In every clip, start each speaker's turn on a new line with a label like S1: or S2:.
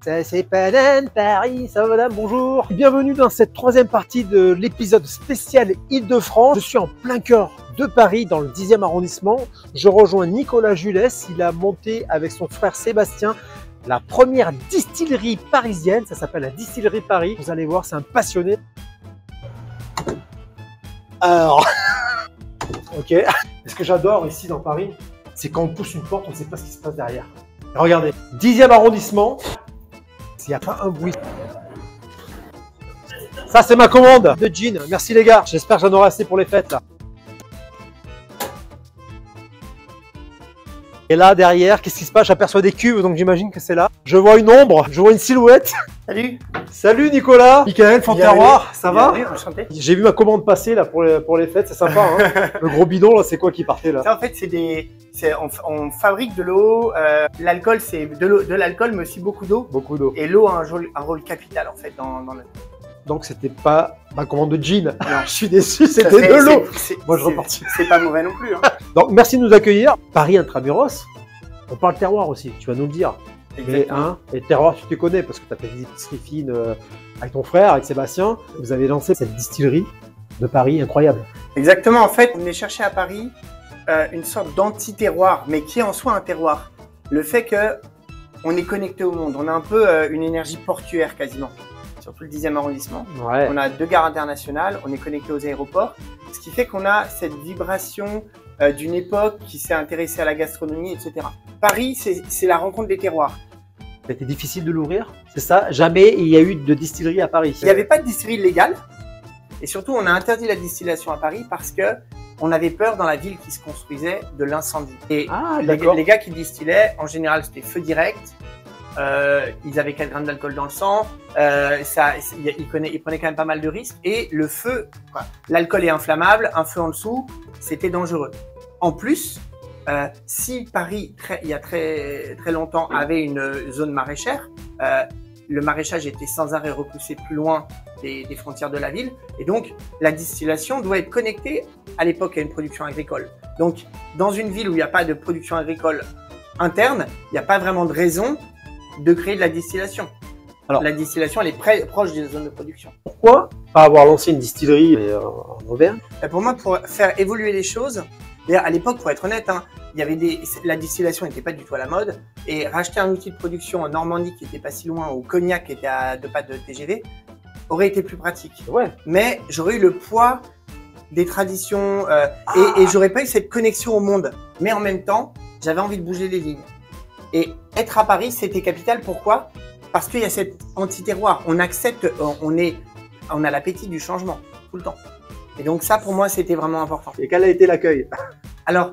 S1: C'est Paris, Paris, ça va madame, bonjour. Bienvenue dans cette troisième partie de l'épisode spécial Île-de-France. Je suis en plein cœur de Paris, dans le 10e arrondissement. Je rejoins Nicolas Julès. Il a monté avec son frère Sébastien la première distillerie parisienne. Ça s'appelle la Distillerie Paris. Vous allez voir, c'est un passionné. Alors, ok. Ce que j'adore ici dans Paris, c'est quand on pousse une porte, on ne sait pas ce qui se passe derrière. Regardez, 10e arrondissement, il n'y a pas un bruit. Ça, c'est ma commande de gin. Merci les gars. J'espère que j'en aurai assez pour les fêtes là. Et là, derrière, qu'est-ce qui se passe? J'aperçois des cuves, donc j'imagine que c'est là. Je vois une ombre, je vois une silhouette.
S2: Salut.
S1: Salut Nicolas. Michael, fond terroir, ça va?
S2: Enchanté.
S1: J'ai vu ma commande passer là pour les fêtes, c'est sympa. Hein. Le gros bidon là, c'est quoi qui partait là?
S2: Ça, en fait, on fabrique de l'eau. L'alcool, c'est de l'alcool, mais aussi beaucoup d'eau.
S1: Beaucoup d'eau.
S2: Et l'eau a un rôle capital en fait dans le.
S1: Donc c'était pas ma commande de gin. Non. Je suis déçu, c'était de l'eau. Moi je repartis.
S2: C'est pas mauvais non plus. Hein.
S1: Donc merci de nous accueillir. Paris Intramuros. On parle terroir aussi, tu vas nous le dire. Et terroir, tu te connais parce que tu as fait des épiceries fines avec ton frère, avec Sébastien. Vous avez lancé cette distillerie de Paris incroyable.
S2: Exactement, en fait, on est cherché à Paris une sorte d'anti-terroir, mais qui est en soi un terroir. Le fait que on est connecté au monde, on a un peu une énergie portuaire quasiment. Surtout le 10e arrondissement. Ouais. On a 2 gares internationales, on est connecté aux aéroports, ce qui fait qu'on a cette vibration d'une époque qui s'est intéressée à la gastronomie, etc. Paris, c'est la rencontre des terroirs.
S1: C'était difficile de l'ouvrir, c'est ça? Jamais il y a eu de distillerie à Paris.
S2: Il n'y avait pas de distillerie légale, et surtout on a interdit la distillation à Paris parce que on avait peur dans la ville qui se construisait de l'incendie. Et les gars qui distillaient, en général c'était feu direct. Ils avaient 4 grammes d'alcool dans le sang, ils prenaient quand même pas mal de risques, et le feu, l'alcool est inflammable, un feu en dessous, c'était dangereux. En plus, si Paris, il y a très longtemps, avait une zone maraîchère, le maraîchage était sans arrêt repoussé plus loin des frontières de la ville, et donc la distillation doit être connectée à l'époque à une production agricole. Donc, dans une ville où il n'y a pas de production agricole interne, il n'y a pas vraiment de raison de créer de la distillation. Alors, la distillation, elle est proche des zones de production.
S1: Pourquoi pas avoir lancé une distillerie en Auvergne?
S2: Pour moi, pour faire évoluer les choses, d'ailleurs à l'époque, pour être honnête, hein, la distillation n'était pas du tout à la mode, et racheter un outil de production en Normandie qui n'était pas si loin, au Cognac qui était à 2 pas de TGV, aurait été plus pratique. Ouais. Mais j'aurais eu le poids des traditions et j'aurais pas eu cette connexion au monde. Mais en même temps, j'avais envie de bouger les lignes. Et être à Paris, c'était capital. Pourquoi? Parce qu'il y a cet anti-terroir. On accepte, on a l'appétit du changement tout le temps. Et donc ça, pour moi, c'était vraiment important.
S1: Et quel a été l'accueil?
S2: Alors,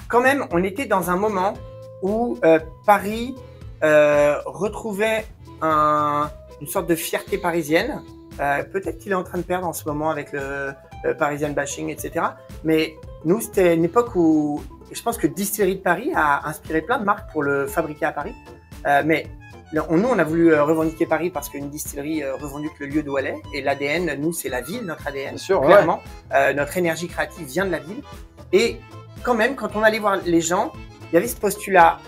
S2: quand même, on était dans un moment où Paris retrouvait une sorte de fierté parisienne. Peut-être qu'il est en train de perdre en ce moment avec le Parisian bashing, etc. Mais nous, c'était une époque où je pense que Distillerie de Paris a inspiré plein de marques pour le fabriquer à Paris. Mais nous, on a voulu revendiquer Paris parce qu'une distillerie revendique le lieu d'où elle est. Et l'ADN, nous, c'est la ville, notre ADN. Bien sûr, clairement. Ouais. Notre énergie créative vient de la ville. Et quand même, quand on allait voir les gens, il y avait ce postulat,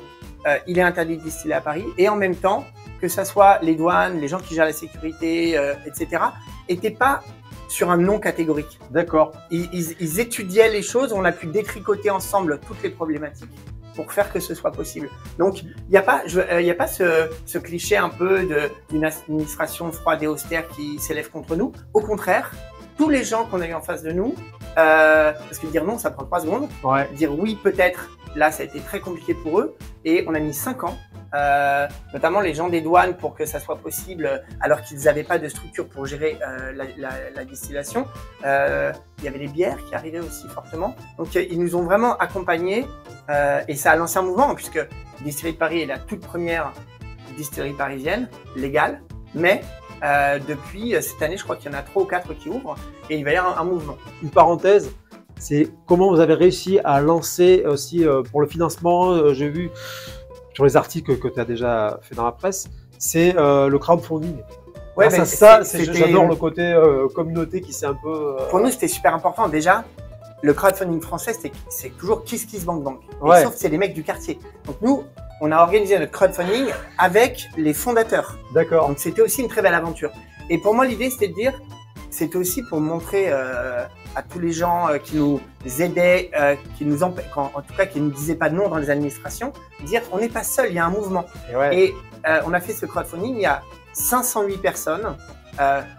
S2: il est interdit de distiller à Paris. Et en même temps, que ça soit les douanes, les gens qui gèrent la sécurité, etc., n'étaient pas sur un non catégorique. D'accord. Ils étudiaient les choses, on a pu détricoter ensemble toutes les problématiques pour faire que ce soit possible. Donc, il n'y a pas ce cliché un peu d'une administration froide et austère qui s'élève contre nous. Au contraire, tous les gens qu'on a eu en face de nous, parce que dire non, ça prend 3 secondes. Ouais. Dire oui, peut-être, là, ça a été très compliqué pour eux. Et on a mis 5 ans. Notamment les gens des douanes pour que ça soit possible alors qu'ils n'avaient pas de structure pour gérer la distillation. Il y avait les bières qui arrivaient aussi fortement. Donc ils nous ont vraiment accompagnés et ça a lancé un mouvement puisque Distillerie de Paris est la toute première distillerie parisienne légale, mais depuis cette année je crois qu'il y en a 3 ou 4 qui ouvrent et il va y avoir un mouvement.
S1: Une parenthèse, c'est comment vous avez réussi à lancer aussi pour le financement, j'ai vu sur les articles que tu as déjà fait dans la presse, c'est le crowdfunding. Ouais, j'adore le côté communauté qui s'est un peu…
S2: Pour nous, c'était super important. Déjà, le crowdfunding français, c'est toujours Kiss Kiss Bank Bank. Ouais. Sauf que c'est les mecs du quartier. Donc nous, on a organisé notre crowdfunding avec les fondateurs.
S1: D'accord.
S2: Donc c'était aussi une très belle aventure. Et pour moi, l'idée, c'était de dire, c'était aussi pour montrer à tous les gens qui nous aidaient, qui nous en tout cas qui ne disaient pas non dans les administrations, dire on n'est pas seul, il y a un mouvement. Et on a fait ce crowdfunding, il y a 508 personnes.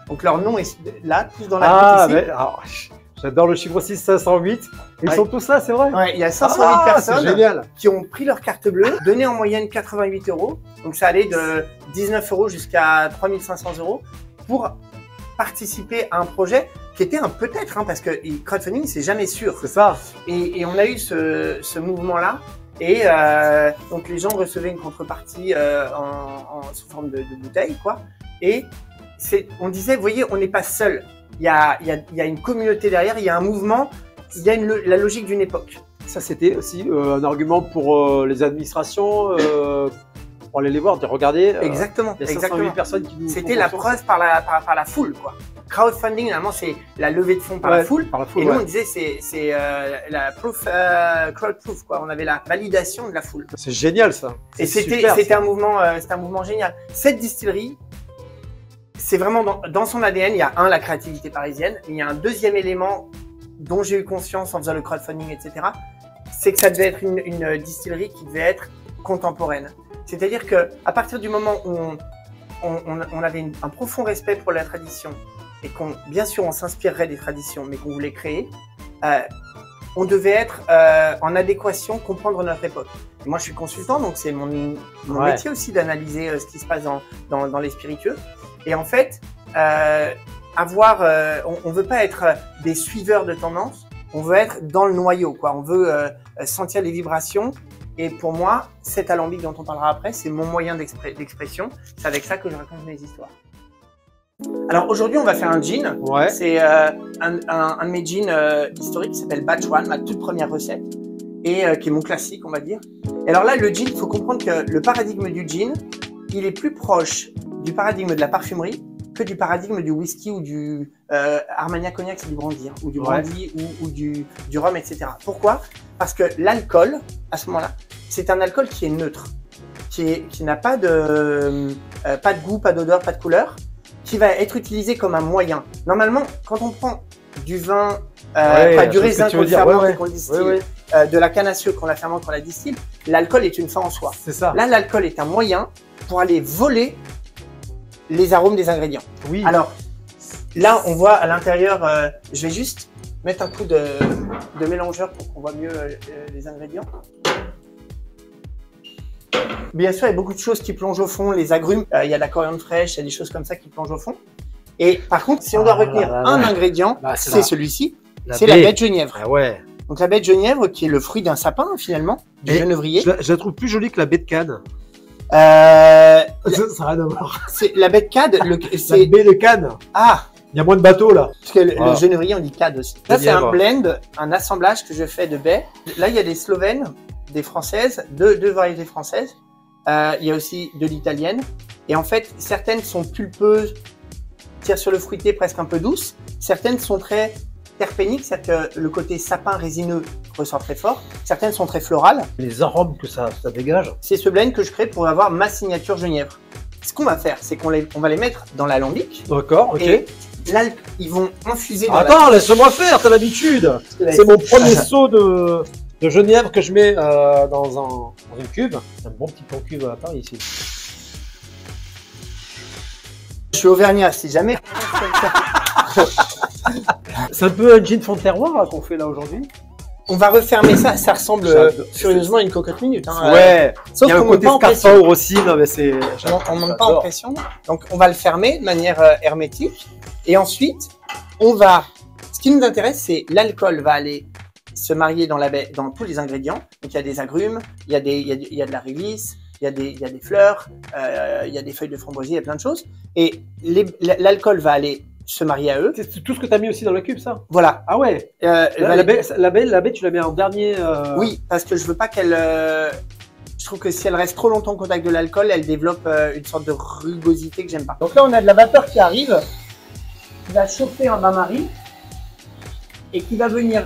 S2: Donc leur nom est là, tous dans la groupe ici.
S1: J'adore le chiffre aussi, 508. Ils sont tous là, c'est vrai.
S2: Ouais, il y a 508 personnes
S1: qui
S2: ont pris leur carte bleue, donné en moyenne 88 €. Donc ça allait de 19 € jusqu'à 3500 € pour participer à un projet qui était un peut-être, parce que crowdfunding, c'est jamais sûr.
S1: C'est ça.
S2: Et on a eu ce mouvement-là. Et donc les gens recevaient une contrepartie sous forme de bouteille, quoi. Et on disait, vous voyez, on n'est pas seul. Il y a une communauté derrière, il y a un mouvement, il y a la logique d'une époque.
S1: Ça, c'était aussi un argument pour les administrations, pour aller les voir, de regarder.
S2: Exactement.
S1: Il y a 508 personnes qui nous.
S2: C'était la preuve par la foule, quoi. Crowdfunding, normalement, c'est la levée de fonds par la foule. Et nous, on disait, c'est la crowd proof, quoi. On avait la validation de la foule.
S1: C'est génial, ça.
S2: Et c'était un mouvement génial. Cette distillerie, c'est vraiment dans son ADN. Il y a la créativité parisienne. Mais il y a un deuxième élément dont j'ai eu conscience en faisant le crowdfunding, etc. C'est que ça devait être une distillerie qui devait être contemporaine. C'est-à-dire que à partir du moment où on avait un profond respect pour la tradition et bien sûr, on s'inspirerait des traditions, mais qu'on voulait créer, on devait être en adéquation, comprendre notre époque. Et moi, je suis consultant, donc c'est mon métier aussi d'analyser ce qui se passe dans les spiritueux. Et en fait, on veut pas être des suiveurs de tendance, on veut être dans le noyau, quoi. On veut sentir les vibrations. Et pour moi, cet alambic dont on parlera après, c'est mon moyen d'expression. C'est avec ça que je raconte mes histoires. Alors aujourd'hui, on va faire un gin.
S1: Ouais.
S2: C'est un de mes jeans historiques qui s'appelle Batch One, ma toute première recette, et qui est mon classique, on va dire. Et alors là, le gin, il faut comprendre que le paradigme du gin, il est plus proche du paradigme de la parfumerie que du paradigme du whisky ou du Armagnac Cognac, c'est du brandy, ou du brandy ou du rhum, etc. Pourquoi? Parce que l'alcool, à ce moment-là, c'est un alcool qui est neutre, qui n'a pas de goût, pas d'odeur, pas de couleur, qui va être utilisé comme un moyen. Normalement, quand on prend du vin, du raisin qu'on fermente et qu'on distille, de la canne à sucre qu'on la fermente, qu'on la distille, l'alcool est une fin en soi.
S1: C'est ça.
S2: Là, l'alcool est un moyen pour aller voler les arômes des ingrédients.
S1: Oui.
S2: Alors, là, on voit à l'intérieur, je vais juste mettre un coup de mélangeur pour qu'on voit mieux les ingrédients. Bien sûr, il y a beaucoup de choses qui plongent au fond, les agrumes, il y a de la coriandre fraîche, il y a des choses comme ça qui plongent au fond. Et par contre, si on doit retenir un ingrédient, c'est celui-ci, c'est la baie de genièvre.
S1: Ah ouais.
S2: Donc la baie de genièvre qui est le fruit d'un sapin finalement, du genévrier.
S1: Je la trouve plus jolie que la baie de Cannes.
S2: Ça
S1: n'a rien à voir.
S2: C'est la baie de Cade.
S1: La baie de Cannes.
S2: Ah.
S1: Il y a moins de bateaux là.
S2: Parce que le genévrier, on dit Cade aussi. Ça, c'est un blend, un assemblage que je fais de baies. Là, il y a des Slovènes, des Françaises, deux variétés françaises. Il y a aussi de l'italienne. Et en fait, certaines sont pulpeuses, tirent sur le fruité, presque un peu douces. Certaines sont très terpéniques, c'est-à-dire que le côté sapin résineux ressort très fort. Certaines sont très florales. Les arômes que ça dégage. C'est ce blend que je crée pour avoir ma signature genièvre. Ce qu'on va faire, c'est qu'on va les mettre dans l'alambic. D'accord, ok. Et là, ils vont infuser.
S1: Attends, laisse-moi faire, t'as l'habitude. C'est mon premier seau de genièvre que je mets dans une cuve. Un bon petit plan cuve à Paris ici.
S2: Je suis auvergnat, si jamais.
S1: C'est un peu un gin fond de terroir qu'on fait là aujourd'hui.
S2: On va refermer ça, ça ressemble furieusement à une cocotte minute. Hein,
S1: ouais,
S2: sauf qu'on ne monte pas en pression.
S1: Aussi, non, mais c'est...
S2: On ne monte pas en pression. Donc on va le fermer de manière hermétique. Et ensuite, ce qui nous intéresse, c'est l'alcool va aller se marier dans tous les ingrédients. Donc il y a des agrumes, il y a de la réglisse, il y a des fleurs, il y a des feuilles de framboisier, il y a plein de choses. Et l'alcool va aller se marier à eux.
S1: C'est tout ce que tu as mis aussi dans la cube, ça?
S2: Voilà.
S1: Ah ouais. La baie, tu la mets en dernier.
S2: Oui, parce que je veux pas qu'elle. Je trouve que si elle reste trop longtemps en contact de l'alcool, elle développe une sorte de rugosité que j'aime pas. Donc là, on a de la vapeur qui arrive, qui va chauffer en bain-marie et qui va venir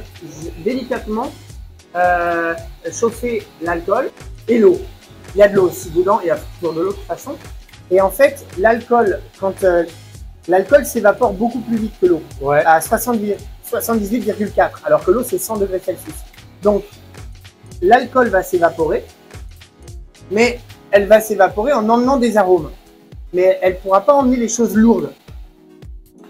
S2: délicatement chauffer l'alcool et l'eau. il y a de l'eau aussi dedans, il y a toujours de l'eau de toute façon. Et en fait, l'alcool, quand l'alcool s'évapore beaucoup plus vite que l'eau,
S1: Ouais.
S2: à 78,4, alors que l'eau c'est 100 degrés Celsius. Donc l'alcool va s'évaporer, mais elle va s'évaporer en emmenant des arômes. Mais elle ne pourra pas emmener les choses lourdes.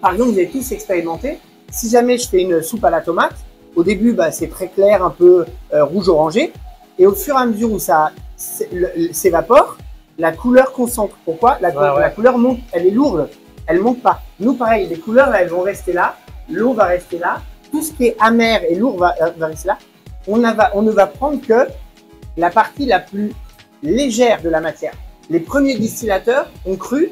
S2: Par exemple, vous avez tous expérimenté, si jamais je fais une soupe à la tomate, au début c'est très clair, un peu rouge-orangé, et au fur et à mesure où ça s'évapore, la couleur concentre. Pourquoi? La couleur monte, elle est lourde, elle ne monte pas. Nous pareil, les couleurs là, elles vont rester là, l'eau va rester là, tout ce qui est amer et lourd va rester là. On ne va prendre que la partie la plus légère de la matière. Les premiers distillateurs ont cru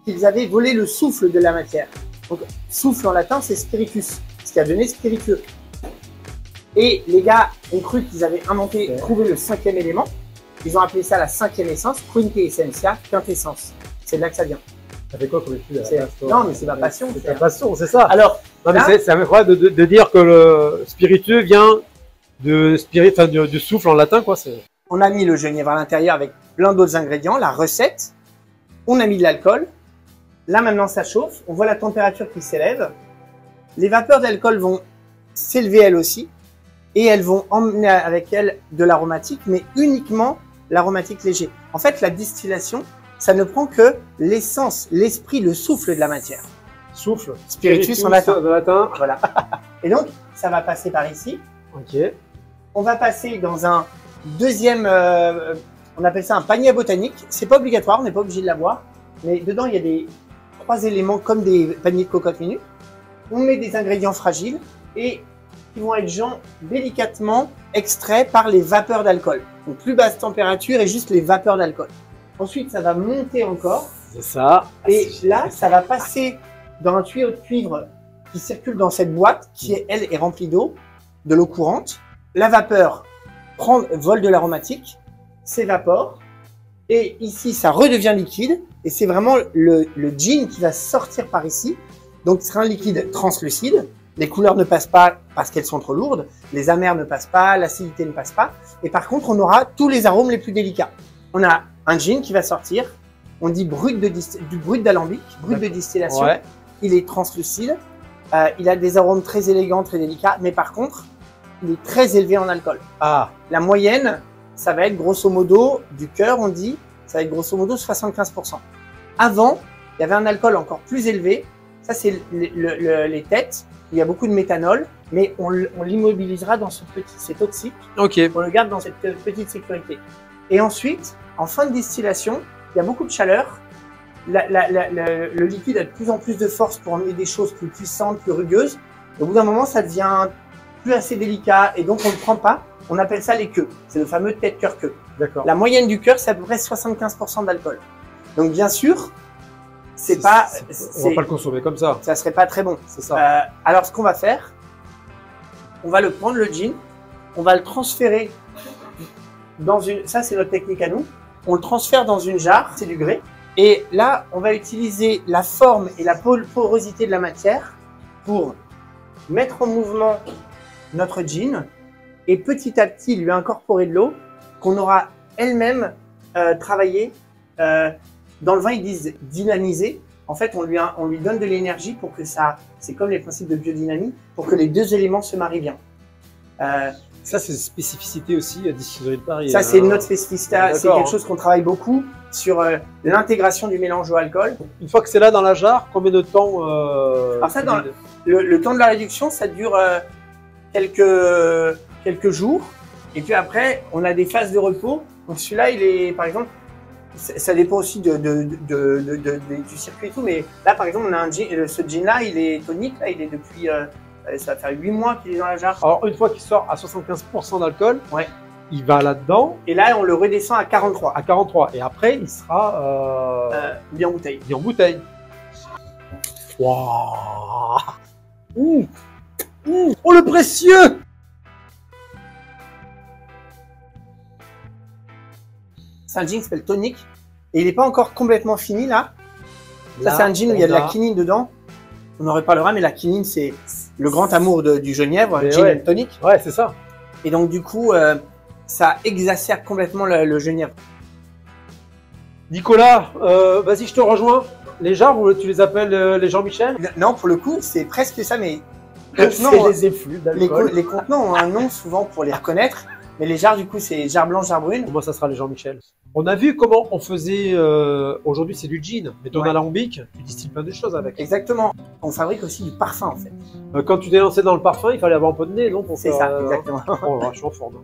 S2: qu'ils avaient volé le souffle de la matière. Donc, souffle en latin, c'est spiritus, ce qui a donné spiritueux. Et les gars ont cru qu'ils avaient trouvé le cinquième élément. Ils ont appelé ça la cinquième essence, quinte essentia, quintessence. C'est de là que ça vient.
S1: Ça fait quoi comme étude?
S2: Non, mais c'est ma passion.
S1: C'est ta passion, c'est ça.
S2: Alors,
S1: c'est incroyable de dire que le spiritueux vient du souffle en latin, quoi.
S2: On a mis le genièvre à l'intérieur avec plein d'autres ingrédients, la recette. On a mis de l'alcool. Là, maintenant, ça chauffe. On voit la température qui s'élève. Les vapeurs d'alcool vont s'élever elles aussi. Et elles vont emmener avec elles de l'aromatique, mais uniquement l'aromatique léger. En fait, la distillation, ça ne prend que l'essence, l'esprit, le souffle de la matière.
S1: Souffle.
S2: Spiritus en latin.
S1: Voilà.
S2: Et donc, ça va passer par ici.
S1: Ok.
S2: On va passer dans un deuxième, on appelle ça un panier botanique. C'est pas obligatoire, on n'est pas obligé de l'avoir. Mais dedans, il y a 3 éléments comme des paniers de cocotte minute. On met des ingrédients fragiles et qui vont être délicatement extraits par les vapeurs d'alcool. Donc plus basse température et juste les vapeurs d'alcool. Ensuite, ça va monter encore.
S1: C'est ça.
S2: Et là, ça va passer dans un tuyau de cuivre qui circule dans cette boîte qui, elle, est remplie d'eau, de l'eau courante. La vapeur vole de l'aromatique, s'évapore. Et ici, ça redevient liquide. Et c'est vraiment le gin qui va sortir par ici. Donc, ce sera un liquide translucide. Les couleurs ne passent pas parce qu'elles sont trop lourdes. Les amers ne passent pas, l'acidité ne passe pas. Et par contre, on aura tous les arômes les plus délicats. On a un gin qui va sortir. On dit brut d'alambic, brut de distillation.
S1: Ouais.
S2: Il est translucide. Il a des arômes très élégants, très délicats. Mais par contre, il est très élevé en alcool.
S1: Ah.
S2: La moyenne, ça va être grosso modo, du cœur, on dit, ça va être grosso modo 75%. Avant, il y avait un alcool encore plus élevé. Ça, c'est les têtes. Il y a beaucoup de méthanol, mais on l'immobilisera dans c'est toxique.
S1: Ok.
S2: On le garde dans cette petite sécurité. Et ensuite, en fin de distillation, il y a beaucoup de chaleur. Le liquide a de plus en plus de force pour emmener des choses plus puissantes, plus rugueuses. Au bout d'un moment, ça devient plus assez délicat et donc on ne le prend pas. On appelle ça les queues. C'est le fameux tête-cœur-queue.
S1: D'accord.
S2: La moyenne du cœur, c'est à peu près 75% d'alcool. Donc bien sûr, on
S1: va pas le consommer comme ça.
S2: Ça serait pas très bon.
S1: C'est ça.
S2: Alors ce qu'on va faire, on va le prendre le gin, on va le transférer dans une. Ça c'est notre technique à nous. On le transfère dans une jarre, c'est du grès. Et là, on va utiliser la forme et la porosité de la matière pour mettre en mouvement notre gin et petit à petit lui incorporer de l'eau qu'on aura elle-même travaillé. Dans le vin, ils disent dynamiser. En fait, on lui donne de l'énergie pour que ça, c'est comme les principes de biodynamie, pour que les deux éléments se marient bien.
S1: Ça, c'est une spécificité aussi à Distillerie de Paris.
S2: Ça, c'est notre spécificité. C'est
S1: D'accord.
S2: quelque chose qu'on travaille beaucoup sur l'intégration du mélange au alcool.
S1: Une fois que c'est là dans la jarre, combien de temps
S2: Alors ça, le temps de la réduction, ça dure quelques jours. Et puis après, on a des phases de repos. Donc celui-là, il est, par exemple, ça dépend aussi du circuit et tout. Mais là, par exemple, on a ce gin-là, il est tonique. Là, il est depuis, ça va faire 8 mois qu'il est dans la jarre.
S1: Alors, une fois qu'il sort à 75% d'alcool,
S2: ouais,
S1: il va là-dedans.
S2: Et là, on le redescend à 43.
S1: À 43. Et après, il sera
S2: mis en bouteille.
S1: Mis en bouteille. Waouh. Oh, le précieux.
S2: C'est un gin qui s'appelle Tonic et il n'est pas encore complètement fini là. Ça, c'est un gin où il y a de la quinine dedans. On en reparlera, mais la quinine, c'est le grand amour du genièvre, gin
S1: ouais.
S2: and tonic.
S1: Ouais, c'est ça.
S2: Et donc, du coup, ça exacerbe complètement le genièvre.
S1: Nicolas, vas-y, je te rejoins. Les jarbes, tu les appelles les Jean-Michel?
S2: Non, pour le coup, c'est presque ça, mais
S1: C'est
S2: non,
S1: les effluves d'alcool.
S2: les contenants ont un nom souvent pour les reconnaître, mais les jarres, du coup, c'est jarre blanche, jarre brune.
S1: Pour moi, ça sera les Jean-Michel. On a vu comment on faisait. Aujourd'hui, c'est du gin, mais ton
S2: Ouais.
S1: alambic, tu distilles plein de choses avec.
S2: Exactement. On fabrique aussi du parfum, en fait.
S1: Quand tu t'es lancé dans le parfum, il fallait avoir un peu de nez, non pour
S2: C'est
S1: faire,
S2: ça, exactement.
S1: Oh, là, je suis en forme.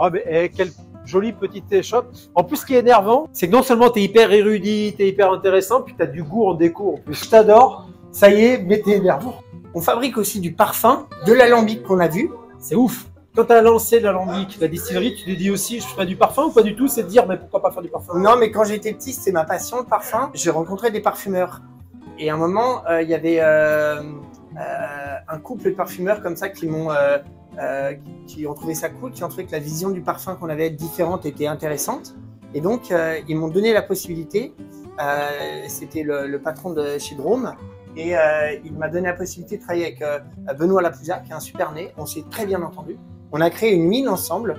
S1: Ah, mais quelle jolie petite échoppe. En plus, ce qui est énervant, c'est que non seulement tu es hyper érudit, tu es hyper intéressant, puis tu as du goût en déco. En plus, je t'adore. Ça y est, mais t'es énervant.
S2: On fabrique aussi du parfum, de l'alambic qu'on a vu.
S1: C'est ouf. Quand tu as lancé l'alambic, la distillerie, tu te dis aussi, je ferai du parfum ou pas du tout? C'est de dire, mais pourquoi pas faire du parfum?
S2: Non, mais quand j'étais petit, c'était ma passion, le parfum. J'ai rencontré des parfumeurs. Et à un moment, il y avait un couple de parfumeurs comme ça qui ont trouvé ça cool, qui ont trouvé que la vision du parfum qu'on avait différente était intéressante. Et donc, ils m'ont donné la possibilité. C'était le patron de chez Drôme. Et il m'a donné la possibilité de travailler avec Benoît Lapouza, qui a un super nez. On s'est très bien entendu. On a créé une mine ensemble,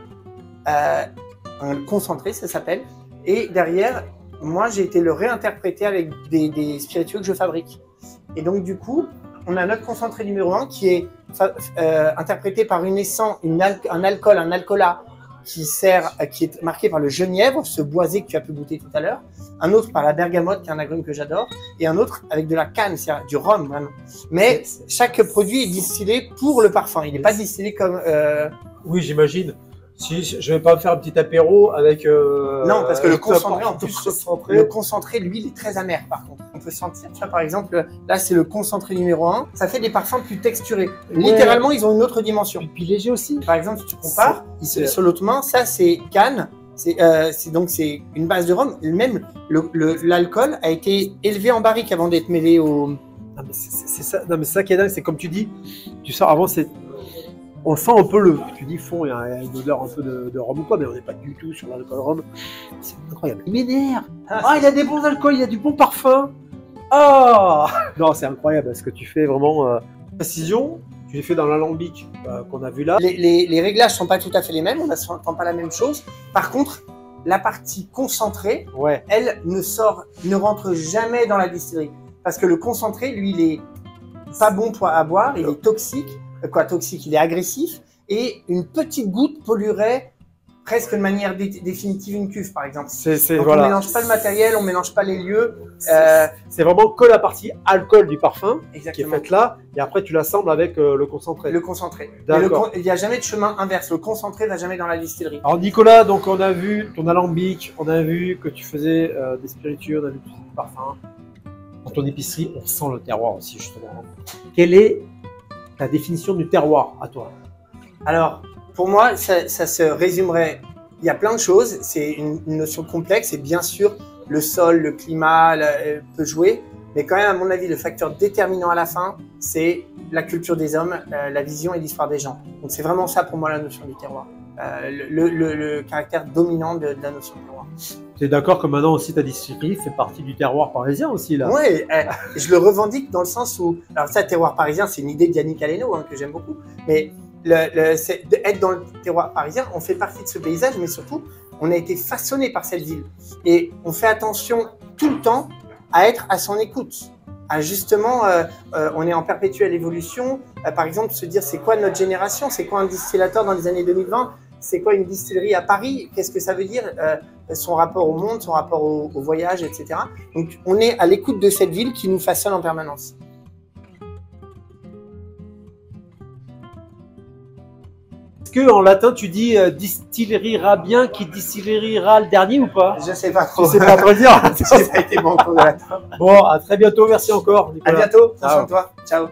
S2: un concentré, ça s'appelle. Et derrière, moi, j'ai été le réinterpréter avec des spiritueux que je fabrique. Et donc, du coup, on a notre concentré numéro 1 qui est interprété par une essence, un alcoolat qui est marqué par le genièvre, ce boisé que tu as pu goûter tout à l'heure. Un autre par la bergamote, qui est un agrume que j'adore. Et un autre avec de la canne, c'est du rhum, vraiment. Mais chaque produit est distillé pour le parfum. Il n'est pas distillé comme...
S1: Oui, j'imagine. Si je vais pas me faire un petit apéro avec.
S2: Non, parce que le concentré, en
S1: tout
S2: plus,
S1: concentré.
S2: le concentré, lui, il est très amer, par contre. On peut sentir, tu vois, par exemple, là, c'est le concentré numéro 1. Ça fait des parfums plus texturés.
S1: Ouais.
S2: Littéralement, ils ont une autre dimension.
S1: Et puis léger aussi.
S2: Par exemple, si tu compares,
S1: C'est-
S2: sur l'autre main, ça, c'est canne. C'est une base de rhum. Même l'alcool a été élevé en barrique avant d'être mêlé au...
S1: Non, mais c'est ça. Non, mais c'est ça qui est dingue, c'est comme tu dis. Tu sors avant, c'est. On sent un peu tu dis fond, il y a une odeur un peu de rhum ou quoi, mais on n'est pas du tout sur l'alcool rhum. C'est incroyable. Il m'énerve. Ah, il a des bons alcools, il a du bon parfum. Ah non, c'est incroyable ce que tu fais vraiment. Précision, tu les fais dans l'alambic qu'on a vu là.
S2: Les réglages sont pas tout à fait les mêmes. On n'entend pas la même chose. Par contre, la partie concentrée,
S1: Ouais.
S2: elle ne rentre jamais dans la distillerie. Parce que le concentré, lui, il est pas bon à boire, il est toxique. Toxique, il est agressif. Et une petite goutte polluerait presque de manière définitive une cuve, par exemple. Donc
S1: Voilà.
S2: on mélange pas le matériel, on mélange pas les lieux.
S1: C'est vraiment que la partie alcool du parfum qui est
S2: Exactement.
S1: faite là, et après tu l'assembles avec le concentré.
S2: Le concentré. Mais
S1: D'accord.
S2: il n'y a jamais de chemin inverse. Le concentré va jamais dans la distillerie.
S1: Alors Nicolas, donc on a vu ton alambic, on a vu que tu faisais des spiritueux, on a vu que tu faisais du parfum. Dans ton épicerie, on sent le terroir aussi justement. Quelle est ta définition du terroir à toi?
S2: Alors, pour moi, ça se résumerait. Il y a plein de choses. C'est une notion complexe et bien sûr, le sol, le climat peut jouer. Mais quand même, à mon avis, le facteur déterminant à la fin, c'est la culture des hommes, la vision et l'histoire des gens. Donc, c'est vraiment ça pour moi la notion du terroir. Le caractère dominant de la notion de terroir.
S1: Tu es d'accord que maintenant aussi ta distillerie fait partie du terroir parisien aussi là?
S2: Oui, je le revendique dans le sens où, alors ça, terroir parisien, c'est une idée d'Yannick Aleno que j'aime beaucoup, mais c'est d'être dans le terroir parisien, on fait partie de ce paysage, mais surtout, on a été façonné par cette ville et on fait attention tout le temps à être à son écoute. Justement, on est en perpétuelle évolution. Par exemple, se dire c'est quoi notre génération, c'est quoi un distillateur dans les années 2020, c'est quoi une distillerie à Paris, qu'est-ce que ça veut dire, son rapport au monde, son rapport au voyage, etc. Donc, on est à l'écoute de cette ville qui nous façonne en permanence.
S1: Est-ce que en latin tu dis distillera bien qui distillera le dernier ou pas?
S2: Je sais pas trop.
S1: Je sais pas trop le dire.
S2: J'ai pas été bon en cours de latin.
S1: Bon, à très bientôt, merci encore
S2: À
S1: Nicolas.
S2: bientôt,
S1: Ciao.
S2: attention à toi. Ciao.